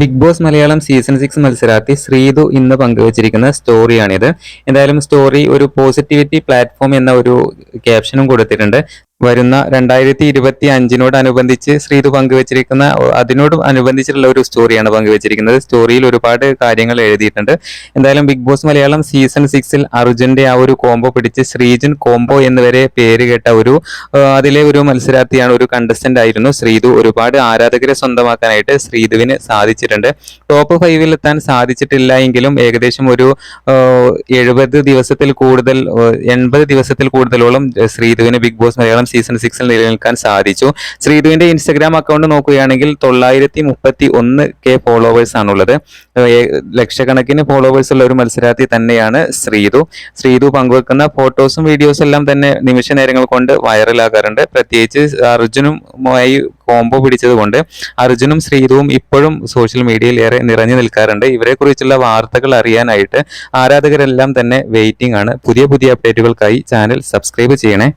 Big boss Malayalam season 6 മത്സരാർത്ഥി ശ്രീതു ഇന്ന് പങ്കുവച്ചിരിക്കുന്ന സ്റ്റോറിയാണിത്. എന്തായാലും സ്റ്റോറി ഒരു പോസിറ്റിവിറ്റി പ്ലാറ്റ്ഫോം എന്ന ഒരു ക്യാപ്ഷനും കൊടുത്തിട്ടുണ്ട്. വരുന്ന 2025 ശ്രീതു പങ്കുവച്ചിരിക്കുന്ന അതിനോട് അനുബന്ധിച്ചിട്ടുള്ള ഒരു സ്റ്റോറിയാണ് പങ്കുവച്ചിരിക്കുന്നത്. സ്റ്റോറിയിൽ ഒരുപാട് കാര്യങ്ങൾ എഴുതിയിട്ടുണ്ട്. എന്തായാലും ബിഗ് ബോസ് മലയാളം സീസൺ 6 അർജുന്റെ ആ ഒരു കോംബോ പിടിച്ച് ശ്രീജൻ കോംബോ എന്നിവരെ പേര് കേട്ട അതിലെ ഒരു മത്സരാർത്ഥിയാണ്, ഒരു കണ്ടസ്റ്റന്റ് ആയിരുന്നു ശ്രീതു. ഒരുപാട് ആരാധകരെ സ്വന്തമാക്കാനായിട്ട് ശ്രീതുവിന് സാധിച്ചിട്ടുണ്ട്. ടോപ്പ് 5 എത്താൻ സാധിച്ചിട്ടില്ല എങ്കിലും ഏകദേശം ഒരു 70 ദിവസത്തിൽ കൂടുതൽ 80 ദിവസത്തിൽ കൂടുതലോളം ശ്രീതുവിന് ബിഗ് ബോസ് മലയാളം സീസൺ 6 നിലനിൽക്കാൻ സാധിച്ചു. ശ്രീതുവിന്റെ ഇൻസ്റ്റഗ്രാം അക്കൗണ്ട് നോക്കുകയാണെങ്കിൽ 931K ഫോളോവേഴ്സ് ആണുള്ളത്. ലക്ഷക്കണക്കിന് ഫോളോവേഴ്സ് ഉള്ള ഒരു മത്സരാർത്ഥി തന്നെയാണ് ശ്രീതു പങ്കുവെക്കുന്ന ഫോട്ടോസും വീഡിയോസും എല്ലാം തന്നെ നിമിഷ നേരങ്ങൾ കൊണ്ട് വൈറലാകാറുണ്ട്. പ്രത്യേകിച്ച് അർജുനുമായി കോംബോ പിടിച്ചത് കൊണ്ട് അർജുനും ശ്രീതുവും ഇപ്പോഴും സോഷ്യൽ മീഡിയയിൽ ഏറെ നിറഞ്ഞു നിൽക്കാറുണ്ട്. ഇവരെ കുറിച്ചുള്ള വാർത്തകൾ അറിയാനായിട്ട് ആരാധകരെല്ലാം തന്നെ വെയിറ്റിംഗ് ആണ്. പുതിയ അപ്ഡേറ്റുകൾക്കായി ചാനൽ സബ്സ്ക്രൈബ് ചെയ്യണേ.